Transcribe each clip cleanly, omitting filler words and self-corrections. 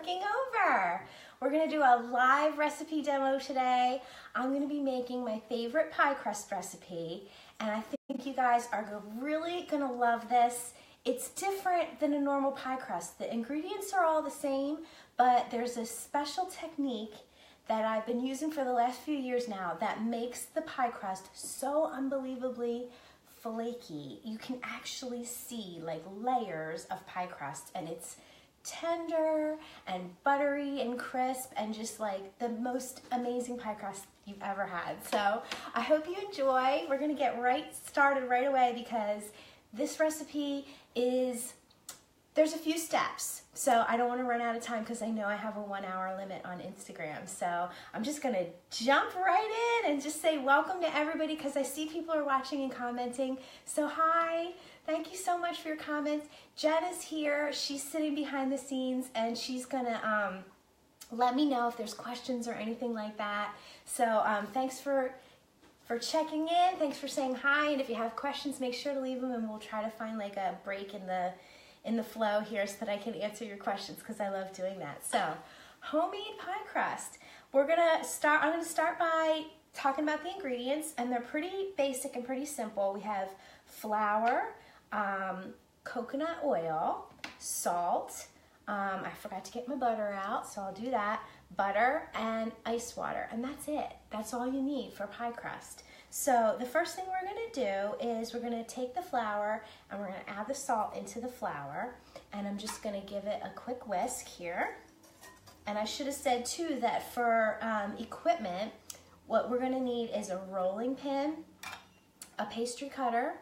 clicking over. We're gonna do a live recipe demo today. I'm gonna be making my favorite pie crust recipe, and I think you guys are really gonna love this. It's different than a normal pie crust. The ingredients are all the same, but there's a special technique that I've been using for the last few years now that makes the pie crust so unbelievably flaky. You can actually see like layers of pie crust, and it's tender and buttery and crisp and just like the most amazing pie crust you've ever had. So I hope you enjoy. We're gonna get started right away because this recipe there's a few steps. So I don't want to run out of time because I know I have a 1 hour limit on Instagram. So I'm just gonna jump right in and just say welcome to everybody because I see people are watching and commenting. So hi, thank you so much for your comments. Jen is here, she's sitting behind the scenes and she's gonna let me know if there's questions or anything like that. So thanks for checking in, thanks for saying hi, and if you have questions, make sure to leave them and we'll try to find like a break in the flow here so that I can answer your questions because I love doing that. So, homemade pie crust. I'm gonna start by talking about the ingredients, and they're pretty basic and pretty simple. We have flour, coconut oil, salt, I forgot to get my butter out, so I'll do that, butter, and ice water, and that's it. That's all you need for pie crust. So the first thing we're gonna do is we're gonna take the flour and we're gonna add the salt into the flour, and I'm just gonna give it a quick whisk here. And I should have said too that for equipment, what we're gonna need is a rolling pin, a pastry cutter.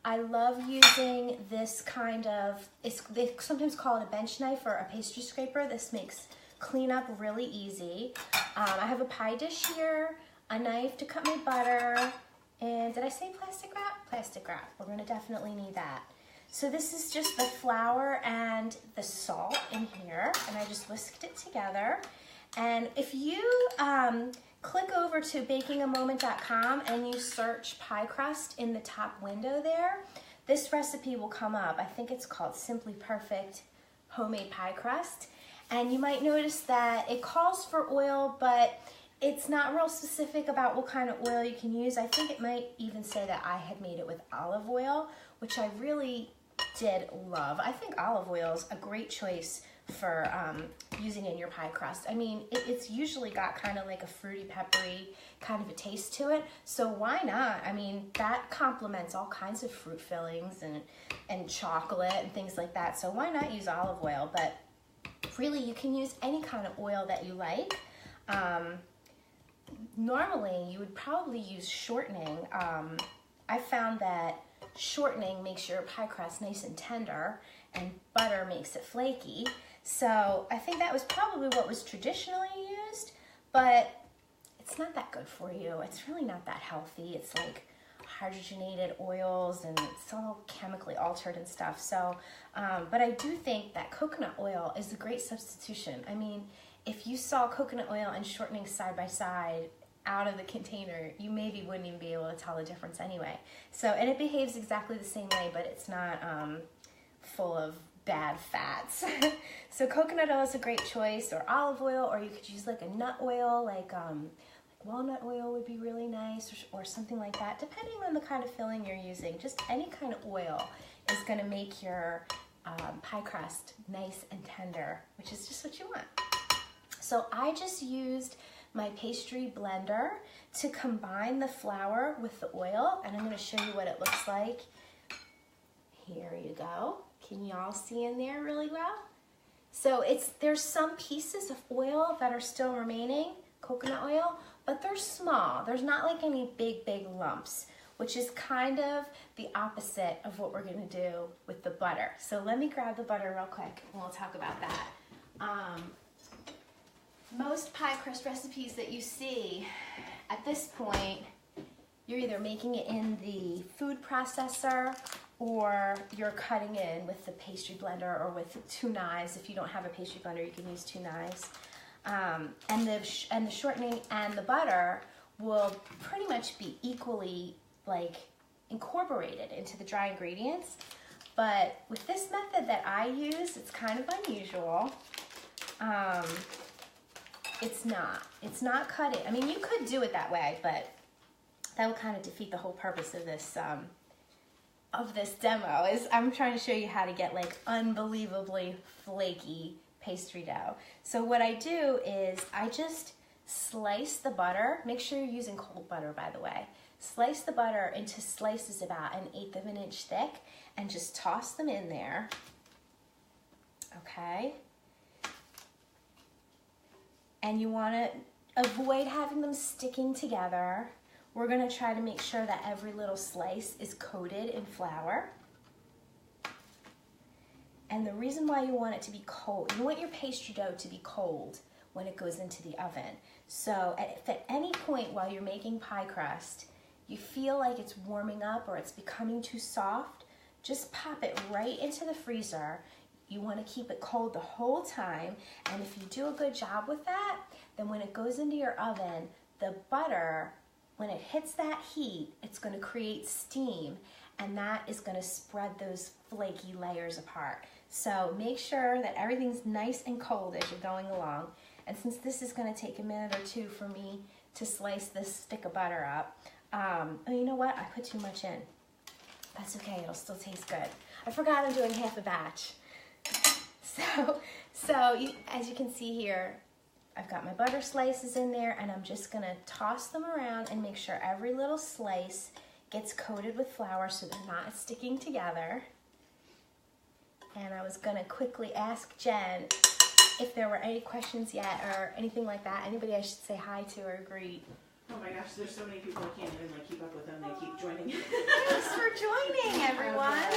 I love using this kind of, they sometimes call it a bench knife or a pastry scraper. This makes cleanup really easy. I have a pie dish here, a knife to cut my butter, and did I say plastic wrap? Plastic wrap. We're gonna definitely need that. So this is just the flour and the salt in here, and I just whisked it together. And if you click over to bakingamoment.com and you search pie crust in the top window there, this recipe will come up. I think it's called Simply Perfect Homemade Pie Crust. And you might notice that it calls for oil, but it's not real specific about what kind of oil you can use. I think it might even say that I had made it with olive oil, which I really did love. I think olive oil is a great choice for using in your pie crust. I mean, it's usually got kind of like a fruity, peppery kind of a taste to it, so why not? I mean, that complements all kinds of fruit fillings and chocolate and things like that, so why not use olive oil? But really, you can use any kind of oil that you like. Normally, you would probably use shortening. I found that shortening makes your pie crust nice and tender, and butter makes it flaky. So I think that was probably what was traditionally used, but it's not that good for you. It's really not that healthy. It's like hydrogenated oils and it's all chemically altered and stuff. So, but I do think that coconut oil is a great substitution. I mean, if you saw coconut oil and shortening side by side out of the container, you maybe wouldn't even be able to tell the difference anyway. So, and it behaves exactly the same way, but it's not full of bad fats. So coconut oil is a great choice, or olive oil, or you could use like a nut oil, like walnut oil would be really nice, or something like that, depending on the kind of filling you're using. Just any kind of oil is gonna make your pie crust nice and tender, which is just what you want. So I just used my pastry blender to combine the flour with the oil, and I'm gonna show you what it looks like. Here you go. Can y'all see in there really well? So there's some pieces of oil that are still remaining, coconut oil, but they're small. There's not like any big lumps, which is kind of the opposite of what we're gonna do with the butter. So let me grab the butter real quick and we'll talk about that. Most pie crust recipes that you see at this point, you're either making it in the food processor or you're cutting in with the pastry blender or with 2 knives. If you don't have a pastry blender, you can use 2 knives. And the shortening and the butter will pretty much be equally like incorporated into the dry ingredients. But with this method that I use, it's kind of unusual. It's not cutting. I mean, you could do it that way, but that would kind of defeat the whole purpose of this demo. Is I'm trying to show you how to get like unbelievably flaky pastry dough. So what I do is I just slice the butter. Make sure you're using cold butter, by the way. Slice the butter into slices about 1/8 of an inch thick and just toss them in there. Okay. And you want to avoid having them sticking together. We're going to try to make sure that every little slice is coated in flour. And the reason why you want it to be cold, you want your pastry dough to be cold when it goes into the oven. So if at any point while you're making pie crust, you feel like it's warming up or it's becoming too soft, just pop it right into the freezer. You want to keep it cold the whole time, and if you do a good job with that, then when it goes into your oven, the butter, when it hits that heat, it's going to create steam, and that is going to spread those flaky layers apart. So make sure that everything's nice and cold as you're going along. And since this is going to take a minute or two for me to slice this stick of butter up, oh, you know what? I put too much in. That's okay, it'll still taste good. I forgot I'm doing half a batch. So as you can see here, I've got my butter slices in there, and I'm just gonna toss them around and make sure every little slice gets coated with flour so they're not sticking together. And I was gonna quickly ask Jen if there were any questions yet or anything like that. Anybody I should say hi to or greet. Oh my gosh, there's so many people I can't even like keep up with them. They keep joining. Thanks for joining, everyone.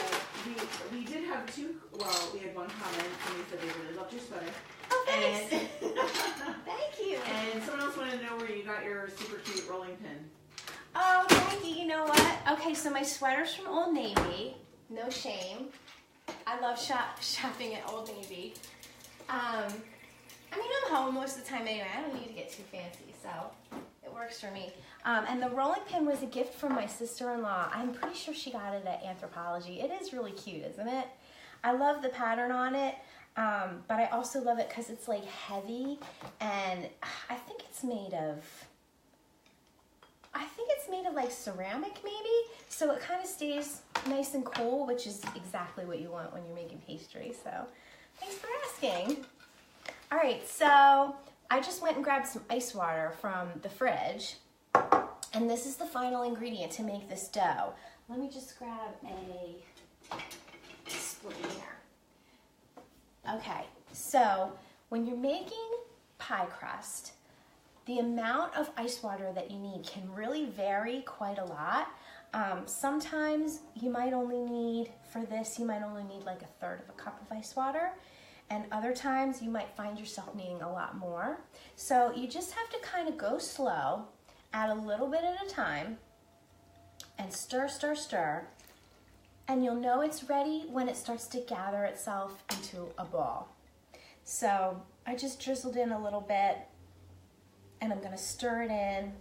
We did have two. Well, we had one comment. Somebody said they really loved your sweater. Oh, thanks. And thank you. And someone else wanted to know where you got your super cute rolling pin. Oh, thank you. You know what? Okay, so my sweater's from Old Navy. No shame. I love shopping at Old Navy. I mean, I'm home most of the time anyway. I don't need to get too fancy, so it works for me. And the rolling pin was a gift from my sister-in-law. I'm pretty sure she got it at Anthropologie. It is really cute, isn't it? I love the pattern on it, but I also love it because it's like heavy, and I think it's made of like ceramic maybe, so it kind of stays nice and cool, which is exactly what you want when you're making pastry. So thanks for asking. All right, so I just went and grabbed some ice water from the fridge, and this is the final ingredient to make this dough. Let me just grab a spoon here. Okay, so when you're making pie crust, the amount of ice water that you need can really vary quite a lot. Sometimes you might only need, for this, you might only need like 1/3 of a cup of ice water. And other times you might find yourself needing a lot more. So you just have to kind of go slow, add a little bit at a time, and stir, stir, stir. And you'll know it's ready when it starts to gather itself into a ball. So I just drizzled in a little bit, and I'm gonna stir it in.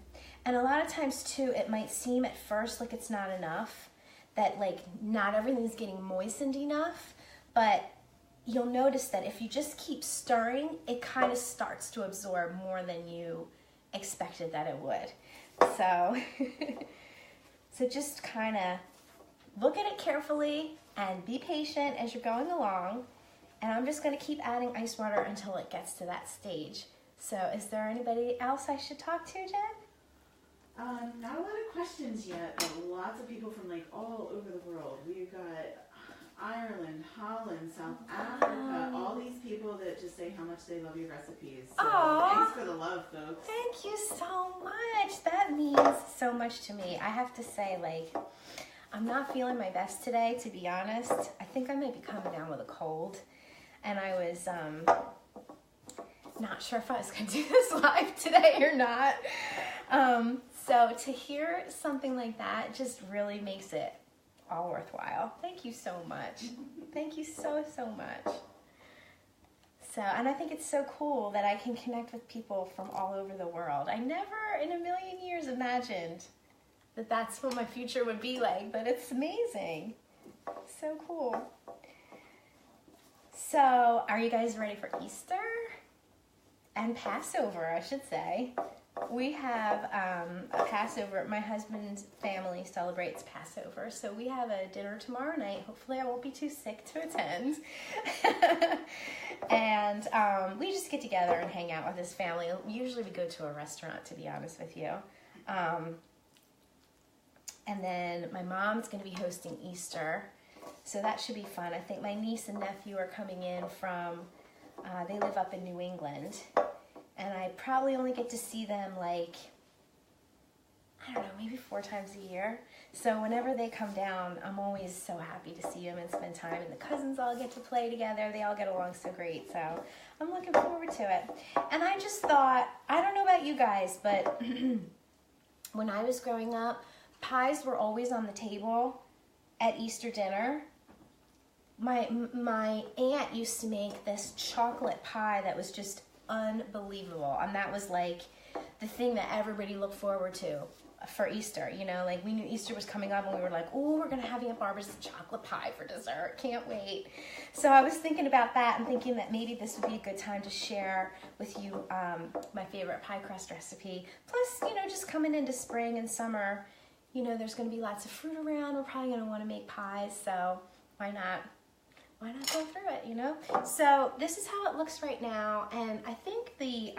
And a lot of times too, it might seem at first like it's not enough, that like not everything's getting moistened enough, but you'll notice that if you just keep stirring, it kind of starts to absorb more than you expected that it would. So, so just kind of look at it carefully and be patient as you're going along. And I'm just gonna keep adding ice water until it gets to that stage. So is there anybody else I should talk to, Jen? Not a lot of questions yet, but lots of people from like all over the world. We've got Ireland, Holland, South Africa, all these people that just say how much they love your recipes. So thanks for the love, folks. Thank you so much. That means so much to me. I have to say, like, I'm not feeling my best today, to be honest. I think I might be coming down with a cold. And I was not sure if I was going to do this live today or not. So to hear something like that just really makes it all worthwhile. Thank you so much. Thank you so, so much. So, and I think it's so cool that I can connect with people from all over the world. I never in a million years imagined that that's what my future would be like, but it's amazing. So cool. So, are you guys ready for Easter? and Passover, I should say. We have a Passover. My husband's family celebrates Passover, so we have a dinner tomorrow night. Hopefully I won't be too sick to attend. And we just get together and hang out with his family. Usually we go to a restaurant, to be honest with you. And then my mom's going to be hosting Easter, so that should be fun. I think my niece and nephew are coming in from, they live up in New England, and I probably only get to see them like, I don't know, maybe 4 times a year. So whenever they come down, I'm always so happy to see them and spend time, and the cousins all get to play together. They all get along so great, so I'm looking forward to it. And I just thought, I don't know about you guys, but when I was growing up, pies were always on the table at Easter dinner. My aunt used to make this chocolate pie that was just unbelievable, and that was like the thing that everybody looked forward to for Easter. You know, like we knew Easter was coming up, and we were like, oh, we're gonna have Aunt Barbara's chocolate pie for dessert. Can't wait. So I was thinking about that and thinking that maybe this would be a good time to share with you my favorite pie crust recipe. Plus, you know, just coming into spring and summer, you know, there's going to be lots of fruit around. We're probably going to want to make pies, so why not go through it, you know? So this is how it looks right now, and I think the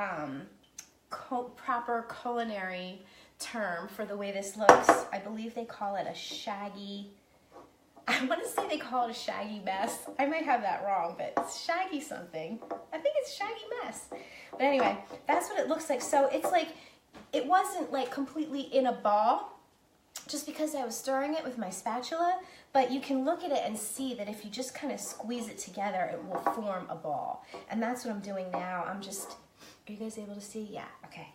proper culinary term for the way this looks, I believe they call it a shaggy, I want to say they call it a shaggy mess. I might have that wrong, but it's shaggy something. I think it's shaggy mess. But anyway, that's what it looks like. So it's like, it wasn't like completely in a ball, just because I was stirring it with my spatula, but you can look at it and see that if you just kind of squeeze it together, it will form a ball. And that's what I'm doing now. I'm just, are you guys able to see? Yeah, okay.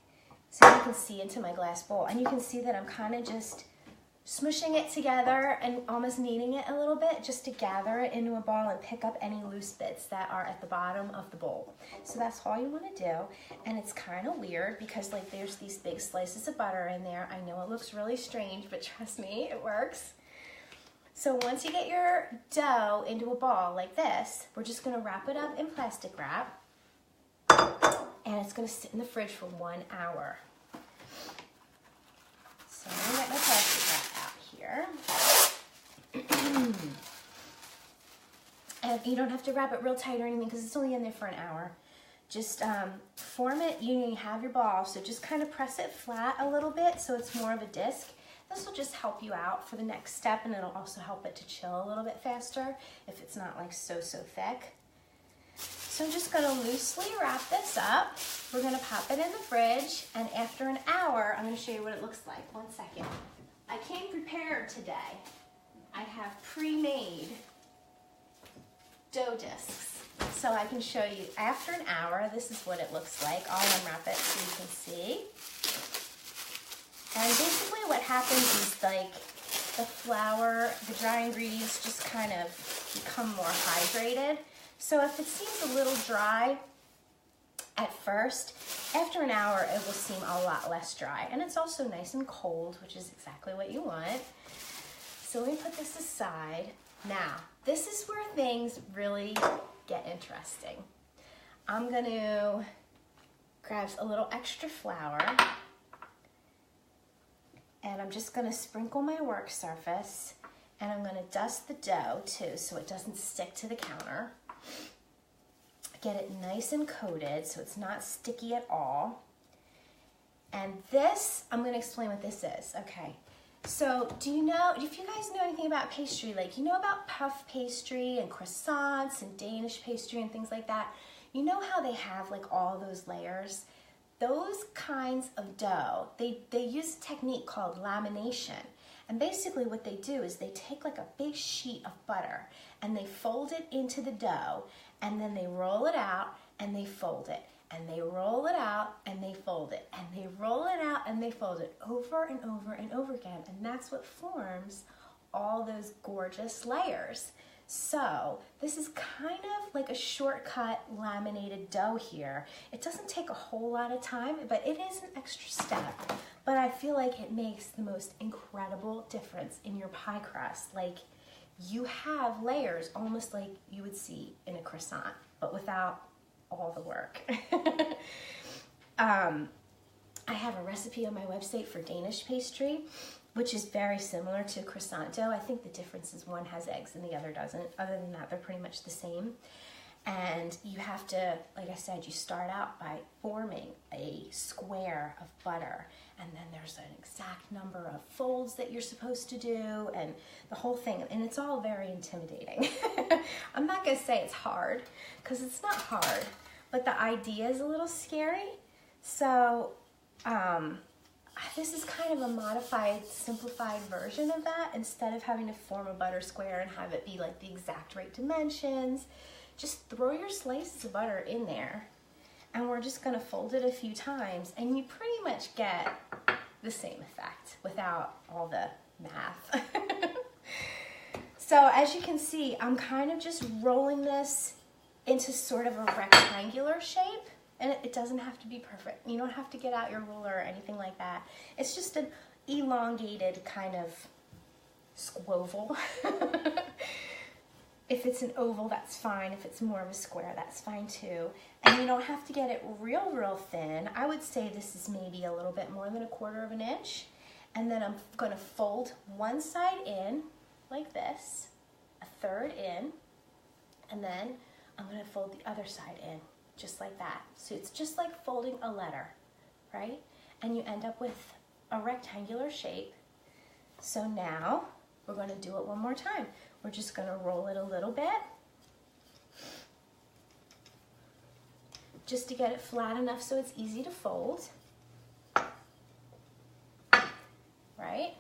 So you can see into my glass bowl, and you can see that I'm kind of just smushing it together and almost kneading it a little bit just to gather it into a ball and pick up any loose bits that are at the bottom of the bowl. So that's all you want to do. And it's kind of weird because like there's these big slices of butter in there. I know it looks really strange, but trust me, it works. So once you get your dough into a ball like this, we're just going to wrap it up in plastic wrap, and it's going to sit in the fridge for 1 hour. So I'm going to get my plastic wrap out here. And you don't have to wrap it real tight or anything because it's only in there for an hour. Just form it, you have your ball, so just kind of press it flat a little bit so it's more of a disc. This will just help you out for the next step, and it'll also help it to chill a little bit faster if it's not like so thick. So I'm just going to loosely wrap this up. We're going to pop it in the fridge, and after an hour, I'm going to show you what it looks like. 1 second. I came prepared today. I have pre-made dough discs, so I can show you after an hour. This is what it looks like. I'll unwrap it so you can see. And basically what happens is like the flour, the dry ingredients just kind of become more hydrated. So if it seems a little dry at first, after an hour it will seem a lot less dry. And it's also nice and cold, which is exactly what you want. So let me put this aside. Now, this is where things really get interesting. I'm going to grab a little extra flour, and I'm just going to sprinkle my work surface, and I'm going to dust the dough too so it doesn't stick to the counter. Get it nice and coated so it's not sticky at all. And this, I'm going to explain what this is. Okay, so do you know, if you guys know anything about pastry, like you know about puff pastry and croissants and Danish pastry and things like that, you know how they have like all those layers? Those kinds of dough, they use a technique called lamination. And basically what they do is they take like a big sheet of butter and they fold it into the dough, and then they roll it out and they fold it, and they roll it out and they fold it, and they roll it out and they fold it over and over and over again. And that's what forms all those gorgeous layers. So this is kind of like a shortcut laminated dough here. It doesn't take a whole lot of time, but it is an extra step. But I feel like it makes the most incredible difference in your pie crust. Like you have layers almost like you would see in a croissant, but without all the work. I have a recipe on my website for Danish pastry, which is very similar to croissant dough. I think the difference is one has eggs and the other doesn't. Other than that, they're pretty much the same. And you have to, like I said, you start out by forming a square of butter, and then there's an exact number of folds that you're supposed to do, and the whole thing, and it's all very intimidating. I'm not gonna say it's hard, because it's not hard, but the idea is a little scary. So this is kind of a modified, simplified version of that. Instead of having to form a butter square and have it be like the exact right dimensions, just throw your slices of butter in there, and we're just gonna fold it a few times, and you pretty much get the same effect without all the math. So as you can see, I'm kind of just rolling this into sort of a rectangular shape. And it doesn't have to be perfect. You don't have to get out your ruler or anything like that. It's just an elongated kind of squoval. If it's an oval, that's fine. If it's more of a square, that's fine too. And you don't have to get it real thin. I would say this is maybe a little bit more than 1/4 of an inch. And then I'm gonna fold one side in like this, a third in, and then I'm gonna fold the other side in. Just like that. So it's just like folding a letter, right? And you end up with a rectangular shape. So now we're going to do it one more time. We're just going to roll it a little bit, just to get it flat enough so it's easy to fold, right?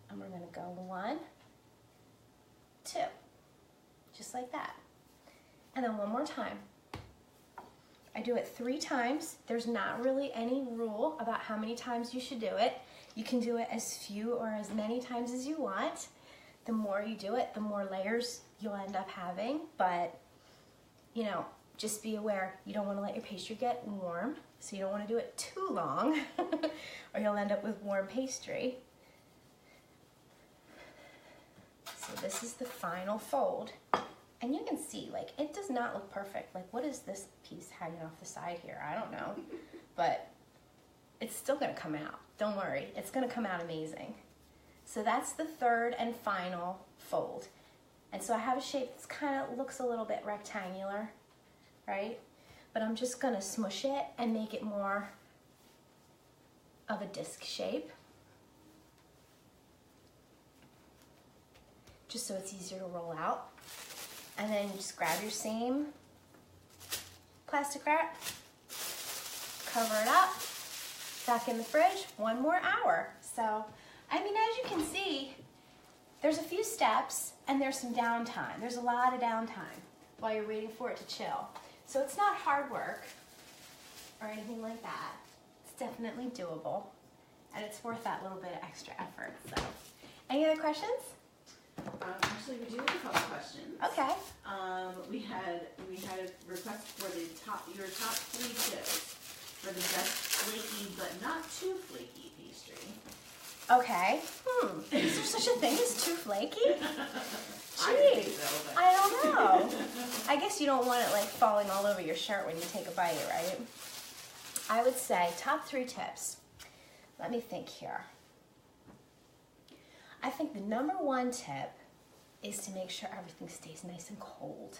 And we're going to go 1, 2, just like that. And then one more time. I do it 3 times. There's not really any rule about how many times you should do it. You can do it as few or as many times as you want. The more you do it, the more layers you'll end up having. But, you know, just be aware, you don't want to let your pastry get warm, so you don't want to do it too long, or you'll end up with warm pastry. So this is the final fold. And you can see, like, it does not look perfect. Like, what is this piece hanging off the side here? I don't know. But it's still gonna come out. Don't worry, it's gonna come out amazing. So that's the third and final fold. And so I have a shape that's kind of looks a little bit rectangular, right? But I'm just gonna smush it and make it more of a disc shape, just so it's easier to roll out. And then you just grab your same plastic wrap, cover it up, back in the fridge, 1 more hour. So, I mean, as you can see, there's a few steps and there's some downtime. There's a lot of downtime while you're waiting for it to chill. So it's not hard work or anything like that. It's definitely doable, and it's worth that little bit of extra effort. So, any other questions? Actually, we do have a couple questions. Okay. We had a request for your top 3 tips for the best flaky but not too flaky pastry. Okay. Is there such a thing as too flaky? I think so, but I don't know. I guess you don't want it like falling all over your shirt when you take a bite, right? I would say top 3 tips. Let me think here. I think the number 1 tip is to make sure everything stays nice and cold.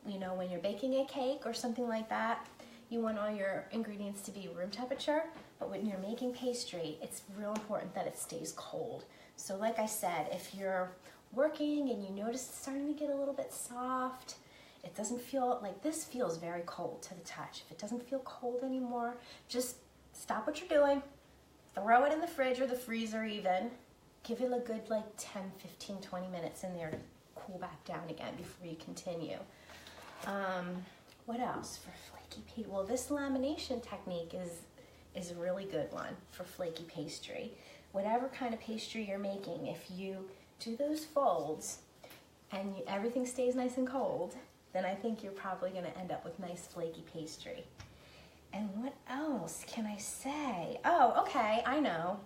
You know, when you're baking a cake or something like that, you want all your ingredients to be room temperature, but when you're making pastry, it's real important that it stays cold. So like I said, if you're working and you notice it's starting to get a little bit soft, it doesn't feel like this feels very cold to the touch. If it doesn't feel cold anymore, just stop what you're doing, throw it in the fridge or the freezer even. Give it a good like 10, 15, 20 minutes in there to cool back down again before you continue. What else for flaky pastry? Well, this lamination technique is a really good one for flaky pastry. Whatever kind of pastry you're making, if you do those folds and everything stays nice and cold, then I think you're probably going to end up with nice flaky pastry. And what else can I say? Oh, okay, I know.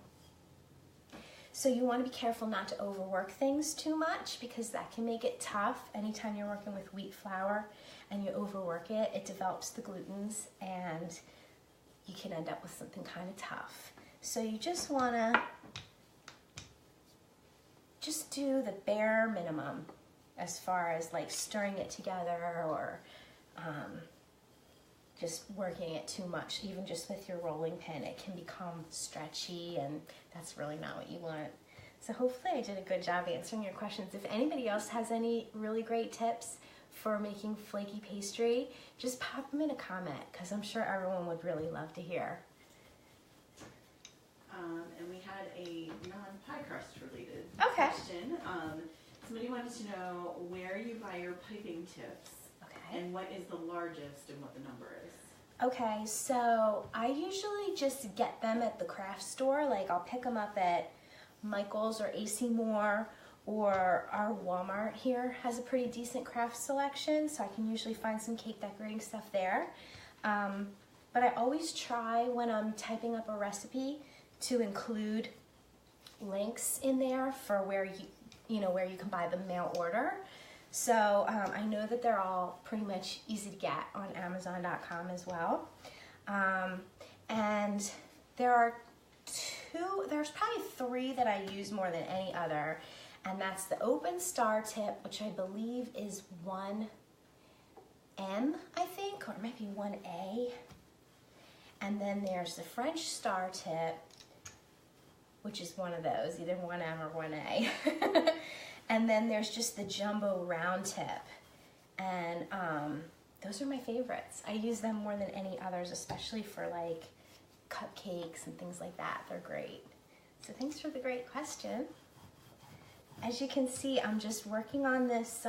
So you want to be careful not to overwork things too much because that can make it tough. Anytime you're working with wheat flour and you overwork it, it develops the glutens and you can end up with something kind of tough. So you just want to just do the bare minimum as far as like stirring it together or just working it too much. Even just with your rolling pin, it can become stretchy and that's really not what you want. So hopefully I did a good job answering your questions. If anybody else has any really great tips for making flaky pastry, just pop them in a comment because I'm sure everyone would really love to hear. And we had a non-pie crust related Okay. question. Somebody wanted to know where you buy your piping tips. Okay. And what is the largest and what the number is? Okay, so I usually just get them at the craft store. Like I'll pick them up at Michael's or AC Moore, or our Walmart here has a pretty decent craft selection, so I can usually find some cake decorating stuff there. But I always try when I'm typing up a recipe to include links in there for where where you can buy them mail order. So I know that they're all pretty much easy to get on Amazon.com as well. And there's probably 3 that I use more than any other. And that's the Open Star tip, which I believe is 1M, I think, or maybe 1A. And then there's the French Star tip, which is one of those, either 1M or 1A. And then there's just the jumbo round tip. And those are my favorites. I use them more than any others, especially for like cupcakes and things like that. They're great. So thanks for the great question. As you can see, I'm just working on this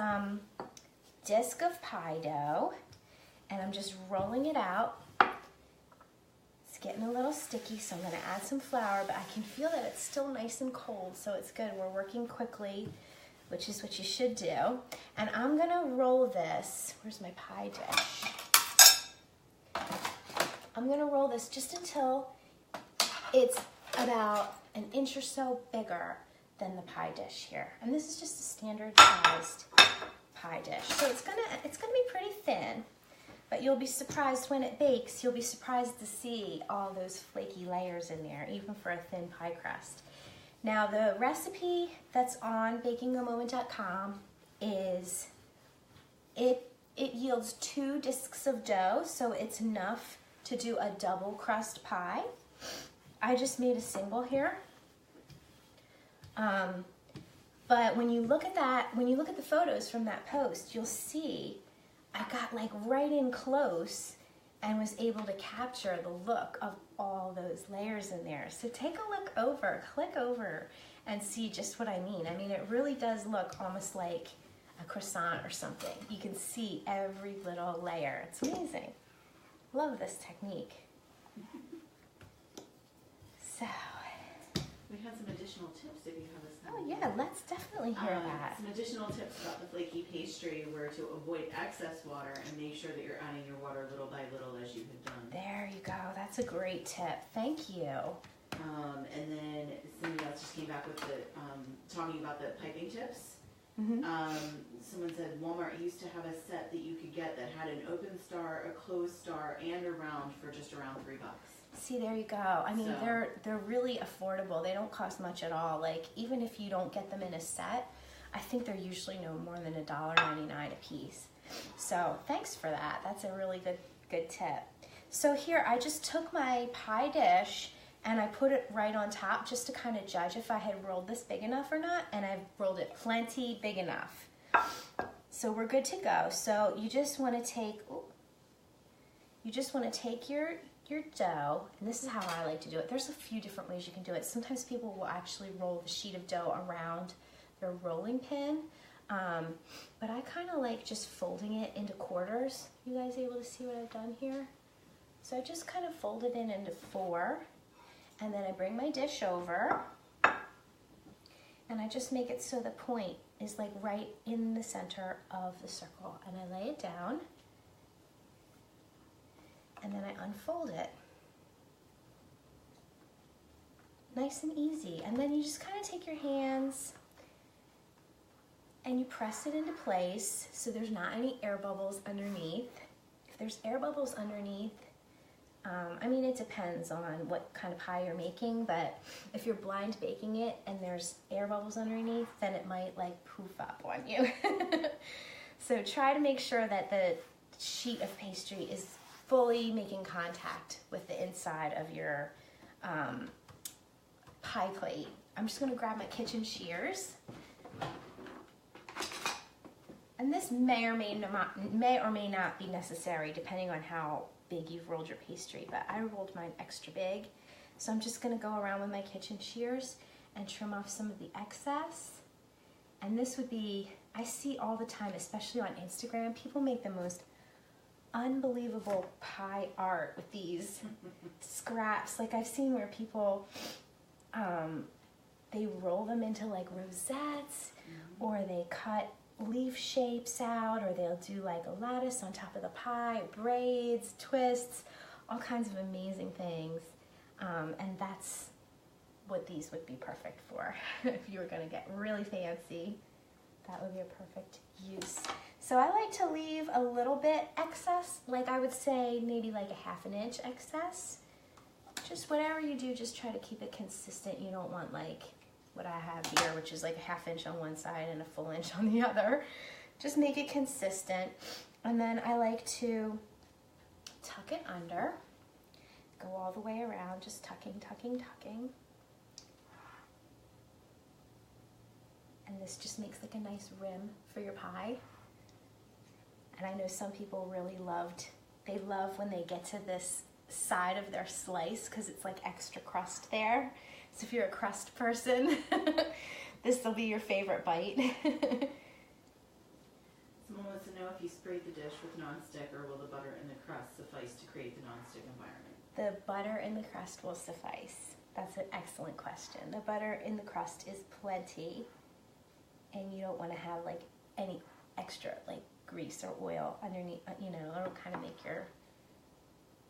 disc of pie dough, and I'm just rolling it out. It's getting a little sticky, so I'm gonna add some flour, but I can feel that it's still nice and cold, so it's good. We're working quickly, which is what you should do. And I'm gonna roll this, where's my pie dish? I'm gonna roll this just until it's about an inch or so bigger than the pie dish here. And this is just a standard sized pie dish. So it's gonna be pretty thin, but you'll be surprised when it bakes. You'll be surprised to see all those flaky layers in there, even for a thin pie crust. Now the recipe that's on bakingthemoment.com is, it yields 2 discs of dough, so it's enough to do a double crust pie. I just made a single here. But when you look at the photos from that post, you'll see I got like right in close and was able to capture the look of all those layers in there. So take a look over, click over and see just what I mean. I mean, it really does look almost like a croissant or something. You can see every little layer. It's amazing. Love this technique. So, we had some additional tips if you have a oh yeah, let's definitely hear that. Some additional tips about the flaky pastry were to avoid excess water and make sure that you're adding your water little by little as you had done. There you go. That's a great tip. Thank you. And then somebody else just came back with the talking about the piping tips. Mm-hmm. Someone said Walmart used to have a set that you could get that had an open star, a closed star, and a round for just around $3. See, there you go. I mean, So, they're really affordable. They don't cost much at all. Like, even if you don't get them in a set, I think they're usually no more than $1.99 a piece. So thanks for that. That's a really good tip. So here, I just took my pie dish and I put it right on top just to kind of judge if I had rolled this big enough or not, and I've rolled it plenty big enough. So we're good to go. So you just want to take, your dough, and this is how I like to do it. There's a few different ways you can do it. Sometimes people will actually roll the sheet of dough around their rolling pin, but I kind of like just folding it into quarters. You guys able to see what I've done here? So I just kind of fold it into 4, and then I bring my dish over, and I just make it so the point is like right in the center of the circle, and I lay it down, and then I unfold it. nice and easy. And then you just kind of take your hands and you press it into place so there's not any air bubbles underneath. If there's air bubbles underneath, I mean, it depends on what kind of pie you're making, but if you're blind baking it and there's air bubbles underneath, then it might like poof up on you. So try to make sure that the sheet of pastry is fully making contact with the inside of your pie plate. I'm just gonna grab my kitchen shears. And this may or may not be necessary depending on how big you've rolled your pastry, but I rolled mine extra big. So I'm just gonna go around with my kitchen shears and trim off some of the excess. And this would be, I see all the time, especially on Instagram, people make the most unbelievable pie art with these scraps. Like I've seen where people, they roll them into like rosettes, or they cut leaf shapes out, or they'll do like a lattice on top of the pie, braids, twists, all kinds of amazing things. And that's what these would be perfect for. If you were gonna get really fancy, that would be a perfect use. So I like to leave a little bit excess, like I would say maybe like a 1/2 inch excess. Just whatever you do, just try to keep it consistent. You don't want like what I have here, which is like a 1/2 inch on one side and a full inch on the other. Just make it consistent. And then I like to tuck it under, go all the way around, just tucking, tucking, tucking. And this just makes like a nice rim for your pie. And I know some people really they love when they get to this side of their slice because it's like extra crust there. So if you're a crust person, this will be your favorite bite. Someone wants to know if you sprayed the dish with nonstick, or will the butter in the crust suffice to create the nonstick environment? The butter in the crust will suffice. That's an excellent question. The butter in the crust is plenty, and you don't want to have like any extra like grease or oil underneath, you know, it'll kind of make your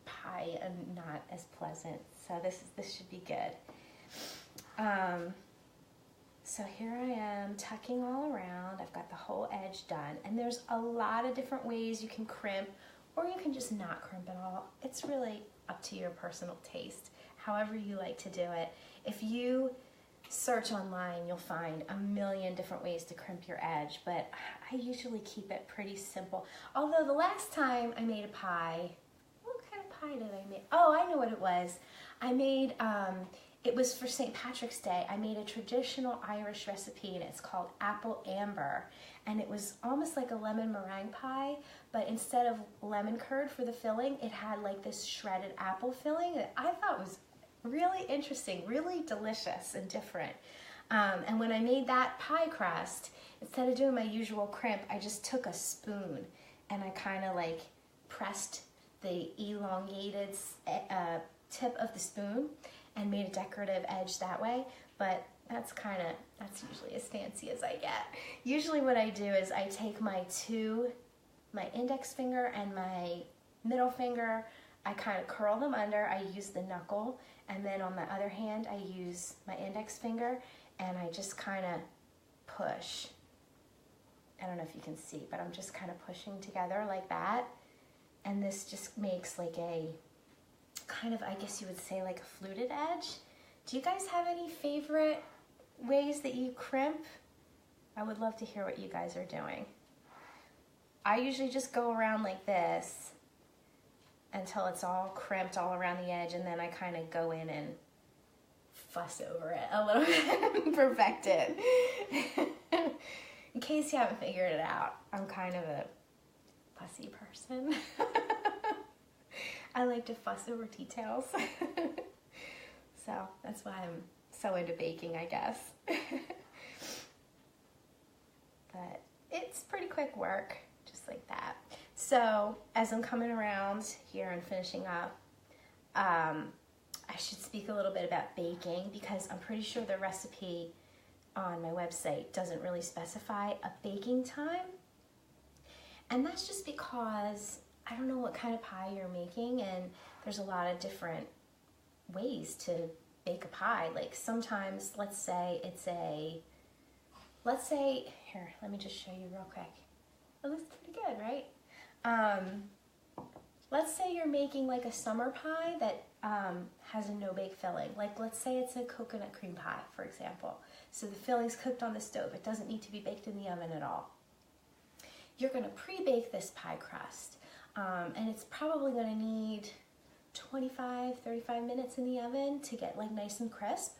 pie not as pleasant. So this should be good. So here I am tucking all around. I've got the whole edge done, and there's a lot of different ways you can crimp, or you can just not crimp at all. It's really up to your personal taste, however you like to do it. If you search online, you'll find a million different ways to crimp your edge, but I usually keep it pretty simple. Although the last time I made a pie, what kind of pie did I make? Oh, I know what it was. I made, it was for St. Patrick's Day. I made a traditional Irish recipe, and it's called Apple Amber. And it was almost like a lemon meringue pie, but instead of lemon curd for the filling, it had like this shredded apple filling that I thought was really interesting, really delicious and different. And when I made that pie crust, instead of doing my usual crimp, I just took a spoon and I kind of like pressed the elongated tip of the spoon and made a decorative edge that way. But that's usually as fancy as I get. Usually what I do is I take my index finger and my middle finger, I kind of curl them under, I use the knuckle, and then on the other hand, I use my index finger, and I just kind of push. I don't know if you can see, but I'm just kind of pushing together like that. And this just makes like a kind of, I guess you would say, like a fluted edge. Do you guys have any favorite ways that you crimp? I would love to hear what you guys are doing. I usually just go around like this until it's all crimped all around the edge, and then I kind of go in and fuss over it a little bit and perfect it. In case you haven't figured it out, I'm kind of a fussy person. I like to fuss over details. So that's why I'm so into baking, I guess. But it's pretty quick work, just like that. So as I'm coming around here and finishing up, I should speak a little bit about baking, because I'm pretty sure the recipe on my website doesn't really specify a baking time. And that's just because I don't know what kind of pie you're making, and there's a lot of different ways to bake a pie. Like sometimes, let's say, here, let me just show you real quick. It looks pretty good, right? Let's say you're making like a summer pie that has a no-bake filling. Like let's say it's a coconut cream pie, for example. So the filling's cooked on the stove. It doesn't need to be baked in the oven at all. You're gonna pre-bake this pie crust. And it's probably gonna need 25, 35 minutes in the oven to get like nice and crisp.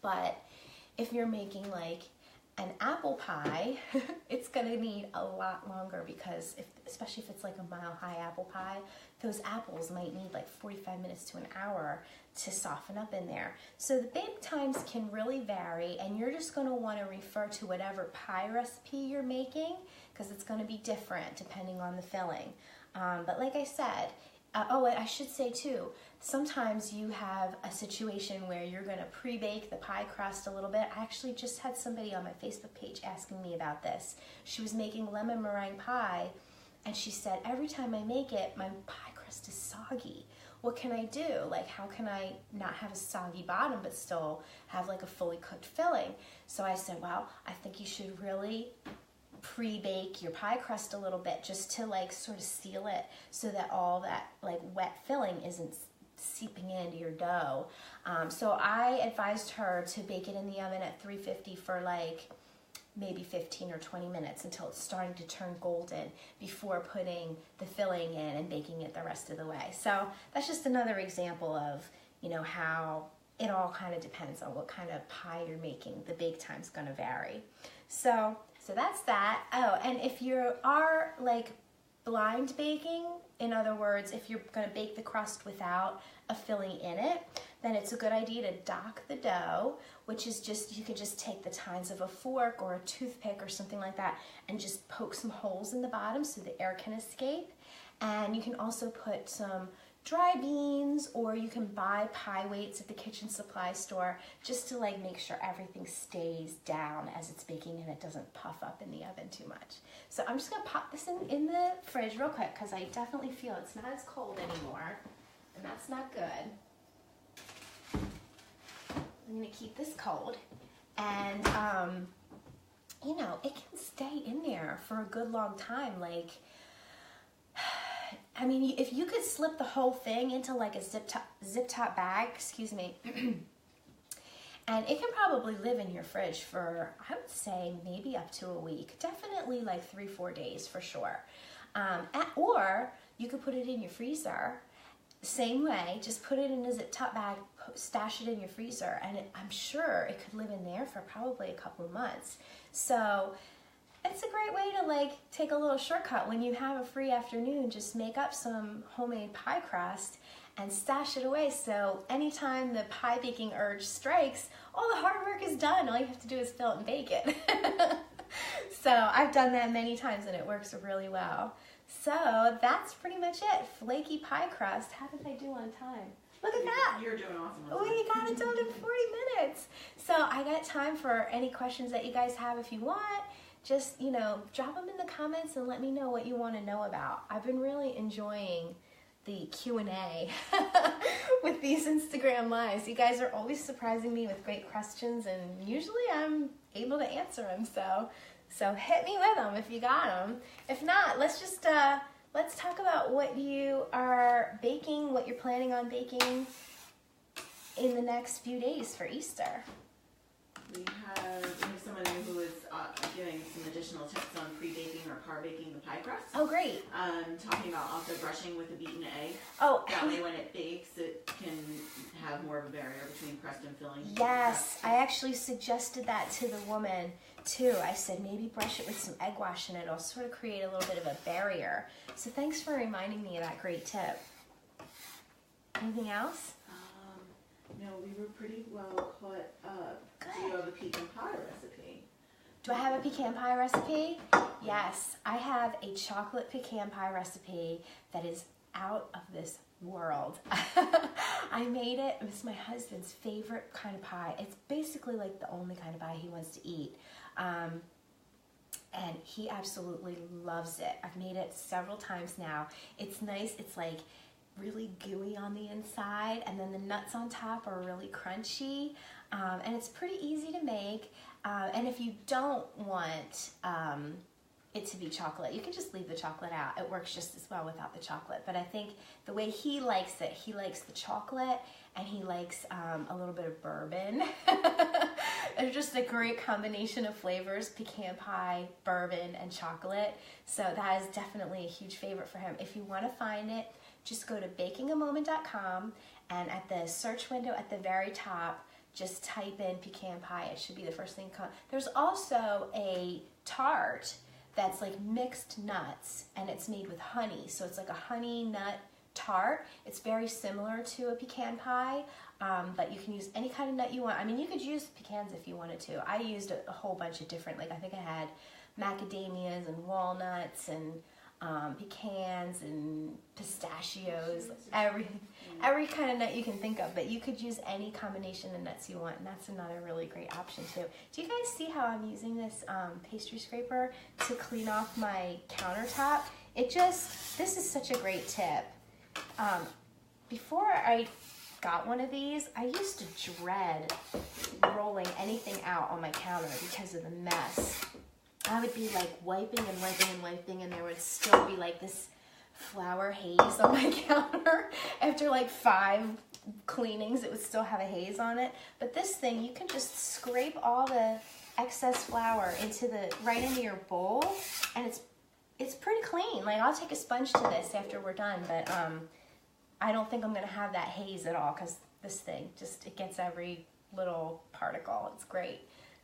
But if you're making like an apple pie, it's gonna need a lot longer because especially if it's like a mile-high apple pie, those apples might need like 45 minutes to an hour to soften up in there. So the bake times can really vary, and you're just gonna wanna refer to whatever pie recipe you're making because it's gonna be different depending on the filling. But like I said, oh, I should say too, sometimes you have a situation where you're gonna pre-bake the pie crust a little bit. I actually just had somebody on my Facebook page asking me about this. She was making lemon meringue pie, and she said, every time I make it, my pie crust is soggy. What can I do? Like, how can I not have a soggy bottom but still have like a fully cooked filling? So I said, well, I think you should really pre-bake your pie crust a little bit just to like sort of seal it so that all that like wet filling isn't seeping into your dough. So I advised her to bake it in the oven at 350 for like maybe 15 or 20 minutes until it's starting to turn golden before putting the filling in and baking it the rest of the way. So that's just another example of, you know, how it all kind of depends on what kind of pie you're making. The bake time's going to vary. So that's that. Oh, and if you are like blind baking, in other words, if you're going to bake the crust without a filling in it, then it's a good idea to dock the dough, which is just, you could just take the tines of a fork or a toothpick or something like that and just poke some holes in the bottom so the air can escape. And you can also put some dry beans, or you can buy pie weights at the kitchen supply store just to like make sure everything stays down as it's baking and it doesn't puff up in the oven too much. So I'm just gonna pop this in the fridge real quick because I definitely feel it's not as cold anymore, and that's not good. I'm gonna keep this cold, and you know, it can stay in there for a good long time. Like, I mean, if you could slip the whole thing into like a zip top bag, excuse me, and it can probably live in your fridge for, I would say, maybe up to a week. Definitely like 3-4 days for sure. Or you could put it in your freezer. Same way, just put it in a zip top bag, stash it in your freezer, and I'm sure it could live in there for probably a couple of months. So it's a great way to like take a little shortcut when you have a free afternoon. Just make up some homemade pie crust and stash it away, so anytime the pie baking urge strikes, all the hard work is done. All you have to do is fill it and bake it. So I've done that many times and it works really well. So that's pretty much it. Flaky pie crust. How did I do on time? Look at that. You're doing awesome. We got it done in 40 minutes. So I got time for any questions that you guys have. If you want, just, you know, drop them in the comments and let me know what you want to know about. I've been really enjoying the Q&A with these Instagram lives. You guys are always surprising me with great questions, and usually I'm able to answer them. So hit me with them if you got them. If not, let's just let's talk about what you are baking, what you're planning on baking in the next few days for Easter. We have someone who is giving some additional tips on pre-baking or par-baking the pie crust. Oh, great. Talking about also brushing with a beaten egg. Oh, that way when it bakes, it can have more of a barrier between crust and filling. Yes, I actually suggested that to the woman too. I said maybe brush it with some egg wash and it'll sort of create a little bit of a barrier. So thanks for reminding me of that great tip. Anything else? No, we were pretty well caught up. Good. Do you have a pecan pie recipe? Do I have a pecan pie recipe? Yes, I have a chocolate pecan pie recipe that is out of this world. I made it. It was my husband's favorite kind of pie. It's basically like the only kind of pie he wants to eat. And he absolutely loves it. I've made it several times now. It's nice. It's like really gooey on the inside, and then the nuts on top are really crunchy, and it's pretty easy to make. And if you don't want it to be chocolate, you can just leave the chocolate out. It works just as well without the chocolate. But I think the way he likes it, he likes the chocolate, and he likes a little bit of bourbon. It's just a great combination of flavors: pecan pie, bourbon, and chocolate. So that is definitely a huge favorite for him. If you want to find it, just go to bakingamoment.com, and at the search window at the very top, just type in pecan pie. It should be the first thing. There's also a tart that's like mixed nuts, and it's made with honey. So it's like a honey nut tart. It's very similar to a pecan pie, but you can use any kind of nut you want. I mean, you could use pecans if you wanted to. I used a whole bunch of different, like I think I had macadamias and walnuts and pecans and pistachios, every kind of nut you can think of, but you could use any combination of nuts you want, and that's another really great option too. Do you guys see how I'm using this pastry scraper to clean off my countertop? This is such a great tip. Before I got one of these, I used to dread rolling anything out on my counter because of the mess. I would be like wiping and wiping and wiping, and there would still be like this flour haze on my counter. After like 5 cleanings, it would still have a haze on it. But this thing, you can just scrape all the excess flour right into your bowl, and it's pretty clean. Like, I'll take a sponge to this after we're done, but I don't think I'm gonna have that haze at all, because this thing it gets every little particle. It's great.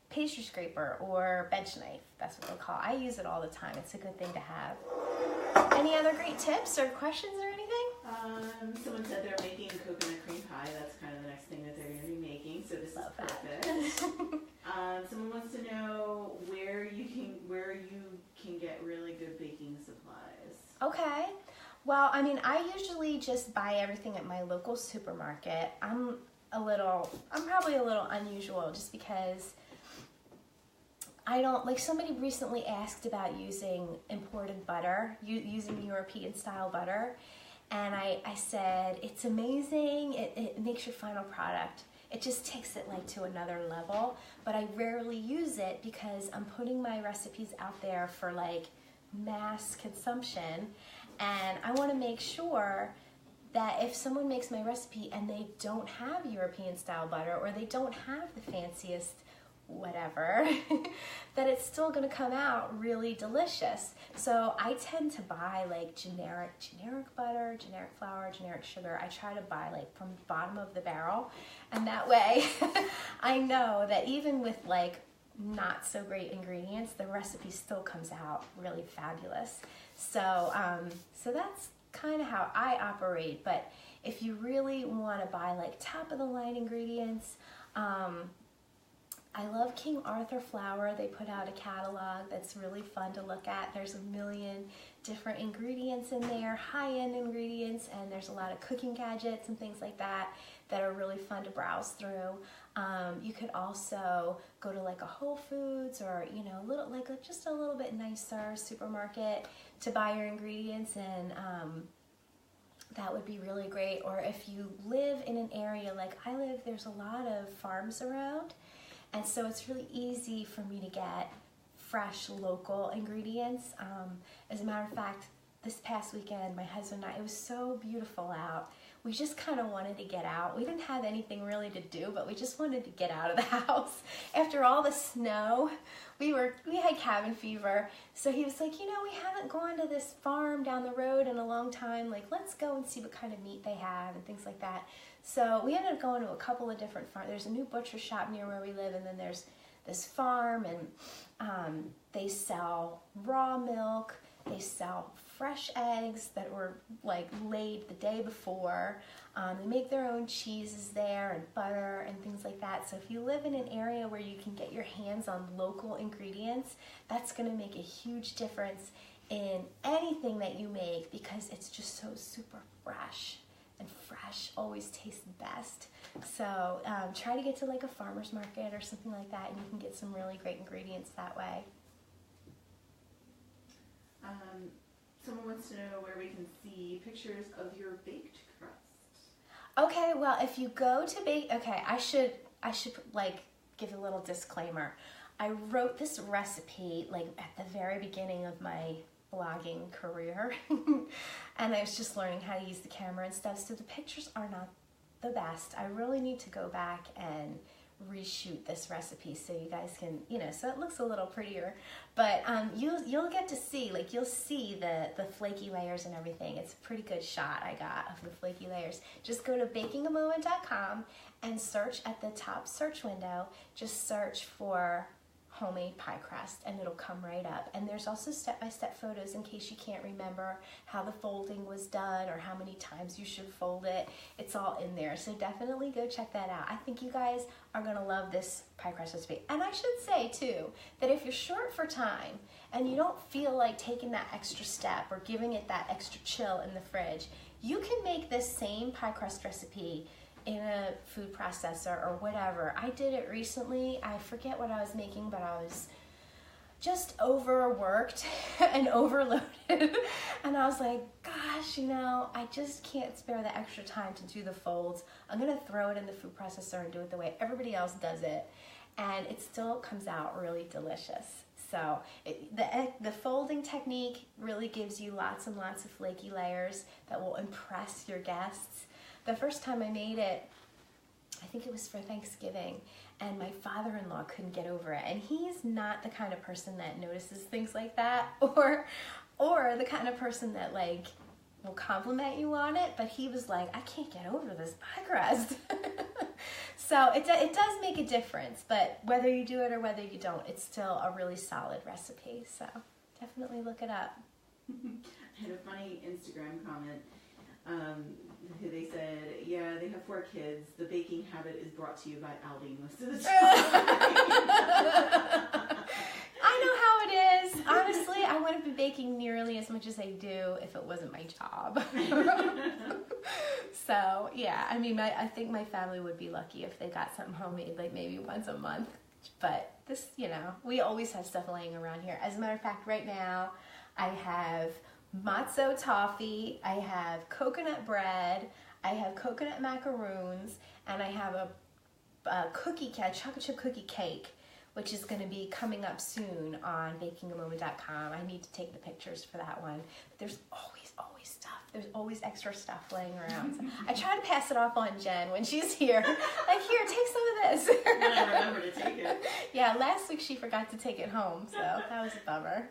Pastry scraper or bench knife, that's what they'll call it. I use it all the time. It's a good thing to have. Any other great tips or questions or anything? Someone said they're making coconut cream pie. That's kind of the next thing that they're going to be making, so this is perfect. Someone wants to know where you can get really good baking supplies. Okay. Well, I mean, I usually just buy everything at my local supermarket. I'm probably a little unusual just because somebody recently asked about using imported butter, using European style butter, and I said, it's amazing, it makes your final product. It just takes it like to another level, but I rarely use it because I'm putting my recipes out there for like mass consumption, and I want to make sure that if someone makes my recipe and they don't have European style butter, or they don't have the fanciest whatever, that it's still going to come out really delicious. So I tend to buy like generic butter, generic flour, generic sugar. I try to buy like from the bottom of the barrel, and that way I know that even with like not so great ingredients, the recipe still comes out really fabulous. So that's kind of how I operate. But if you really want to buy like top of the line ingredients, I love King Arthur flour. They put out a catalog that's really fun to look at. There's a million different ingredients in there, high-end ingredients, and there's a lot of cooking gadgets and things like that are really fun to browse through. You could also go to like a Whole Foods, or just a little bit nicer supermarket to buy your ingredients, and that would be really great. Or if you live in an area like I live, there's a lot of farms around. And so it's really easy for me to get fresh local ingredients. As a matter of fact, this past weekend, my husband and I, it was so beautiful out. We just kind of wanted to get out. We didn't have anything really to do, but we just wanted to get out of the house. After all the snow, we had cabin fever. So he was like, we haven't gone to this farm down the road in a long time. Like, let's go and see what kind of meat they have and things like that. So we ended up going to a couple of different farms. There's a new butcher shop near where we live, and then there's this farm, and they sell raw milk. They sell fresh eggs that were like laid the day before. They make their own cheeses there, and butter and things like that. So if you live in an area where you can get your hands on local ingredients, that's going to make a huge difference in anything that you make, because it's just so super fresh. And fresh always tastes best. So try to get to like a farmer's market or something like that, and you can get some really great ingredients that way. someone wants to know where we can see pictures of your baked crust. Okay, well, if you go to I should like give a little disclaimer. I wrote this recipe like at the very beginning of my blogging career, and I was just learning how to use the camera and stuff, so the pictures are not the best. I really need to go back and reshoot this recipe so you guys can, so it looks a little prettier, but you'll get to see, like, you'll see the flaky layers and everything. It's a pretty good shot I got of the flaky layers. Just go to bakingamoment.com and search at the top search window, just search for homemade pie crust and it'll come right up. And there's also step-by-step photos in case you can't remember how the folding was done or how many times you should fold it. It's all in there, so definitely go check that out. I think you guys are gonna love this pie crust recipe. And I should say too that if you're short for time and you don't feel like taking that extra step or giving it that extra chill in the fridge, you can make this same pie crust recipe in a food processor or whatever. I did it recently. I forget what I was making, but I was just overworked and overloaded. And I was like, gosh, I just can't spare the extra time to do the folds. I'm gonna throw it in the food processor and do it the way everybody else does it. And it still comes out really delicious. So the folding technique really gives you lots and lots of flaky layers that will impress your guests. The first time I made it, I think it was for Thanksgiving, and my father-in-law couldn't get over it. And he's not the kind of person that notices things like that, or the kind of person that like will compliment you on it, but he was like, I can't get over this pie crust. So it does make a difference, but whether you do it or whether you don't, it's still a really solid recipe. So definitely look it up. I had a funny Instagram comment. They said, yeah, they have 4 kids. The baking habit is brought to you by Aldi most of the time. I know how it is. Honestly, I wouldn't be baking nearly as much as I do if it wasn't my job. So, yeah, I mean, I think my family would be lucky if they got something homemade, like maybe once a month. But this, we always have stuff laying around here. As a matter of fact, right now, I have matzo toffee, I have coconut bread, I have coconut macaroons, and I have a chocolate chip cookie cake, which is going to be coming up soon on bakingamoment.com. I need to take the pictures for that one. But there's always stuff. There's always extra stuff laying around. So I try to pass it off on Jen when she's here. Like, here, take some of this. And I remember to take it. Yeah, last week she forgot to take it home, so that was a bummer.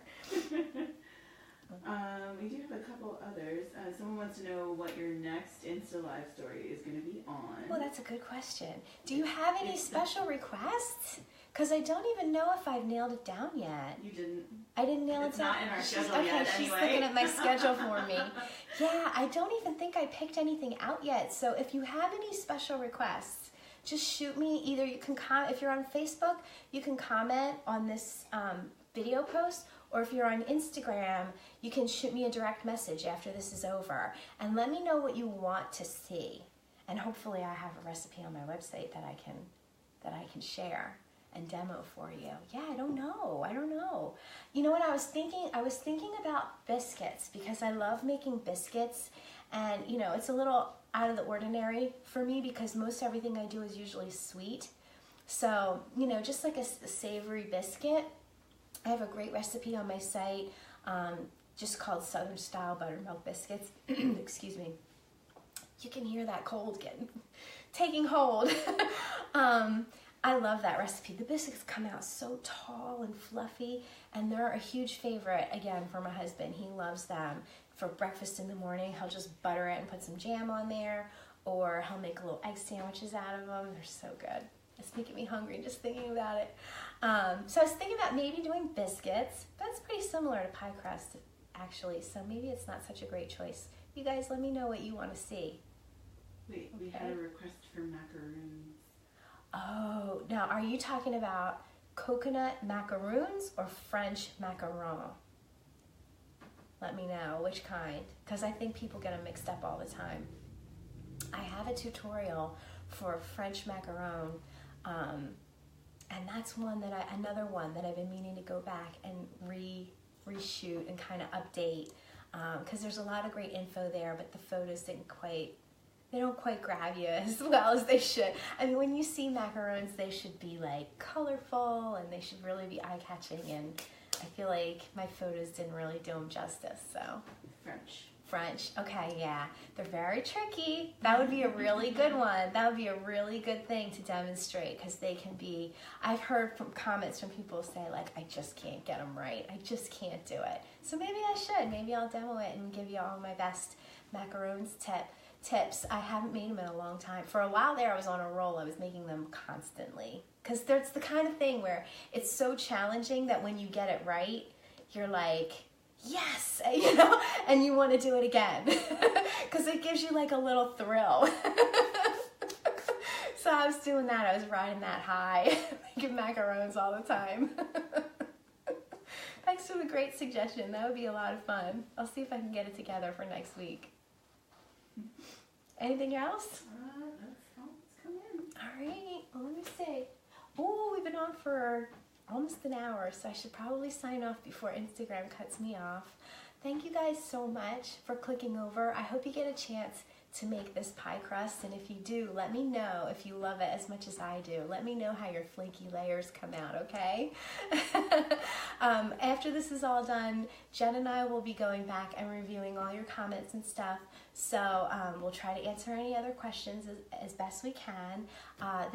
We do have a couple others. Someone wants to know what your next Insta Live story is going to be on. Well, that's a good question. Do you have any special requests? Because I don't even know if I've nailed it down yet. You didn't? I didn't nail it's it down. It's not in our schedule okay, yet, she's anyway. looking at my schedule for me. Yeah, I don't even think I picked anything out yet. So if you have any special requests, just shoot me. Either you can if you're on Facebook, you can comment on this video post, or if you're on Instagram, you can shoot me a direct message after this is over and let me know what you want to see. And hopefully I have a recipe on my website that I can share and demo for you. Yeah, I don't know. You know what I was thinking? I was thinking about biscuits because I love making biscuits, and it's a little out of the ordinary for me because most everything I do is usually sweet. So, just like a savory biscuit. I have a great recipe on my site, just called Southern Style Buttermilk Biscuits. Excuse me. You can hear that cold taking hold. I love that recipe. The biscuits come out so tall and fluffy, and they're a huge favorite, again, for my husband. He loves them. For breakfast in the morning, he'll just butter it and put some jam on there, or he'll make little egg sandwiches out of them. They're so good. It's making me hungry just thinking about it. So I was thinking about maybe doing biscuits. That's pretty similar to pie crust, actually, so maybe it's not such a great choice. You guys, let me know what you want to see. Wait, we had a request for macaroons. Oh, now are you talking about coconut macaroons or French macaron? Let me know which kind, because I think people get them mixed up all the time. I have a tutorial for French macaron, and that's another one that I've been meaning to go back and reshoot and kind of update. because there's a lot of great info there, but the photos they don't quite grab you as well as they should. I mean, when you see macarons, they should be like colorful and they should really be eye-catching, and I feel like my photos didn't really do them justice, so. French, okay, yeah. They're very tricky. That would be a really good one. That would be a really good thing to demonstrate, because they can be, I've heard from comments from people say like, I just can't get them right. I just can't do it. So maybe I should. Maybe I'll demo it and give you all my best macarons tips. I haven't made them in a long time. For a while there, I was on a roll. I was making them constantly, because that's the kind of thing where it's so challenging that when you get it right, you're like, yes, you know, and you want to do it again because it gives you like a little thrill. So I was doing that. I was riding that high, making macarons all the time. Thanks for the great suggestion. That would be a lot of fun. I'll see if I can get it together for next week. Anything else? Let's come in. All right, well, let me see. Oh, we've been on for almost an hour, so I should probably sign off before Instagram cuts me off. Thank you guys so much for clicking over. I hope you get a chance to make this pie crust, and if you do, let me know if you love it as much as I do. Let me know how your flaky layers come out, okay? After this is all done, Jen and I will be going back and reviewing all your comments and stuff, so we'll try to answer any other questions as best we can. I'm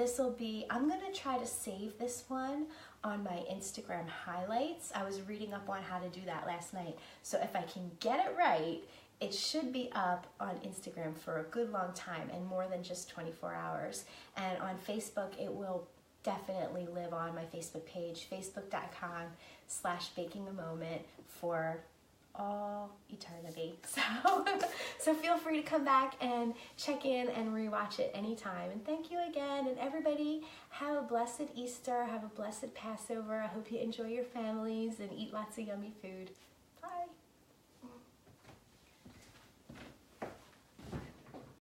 gonna try to save this one on my Instagram highlights. I was reading up on how to do that last night, so if I can get it right, it should be up on Instagram for a good long time and more than just 24 hours. And on Facebook, it will definitely live on my Facebook page, facebook.com/bakingthemoment for all eternity. So feel free to come back and check in and rewatch it anytime. And thank you again. And everybody, have a blessed Easter. Have a blessed Passover. I hope you enjoy your families and eat lots of yummy food. Bye.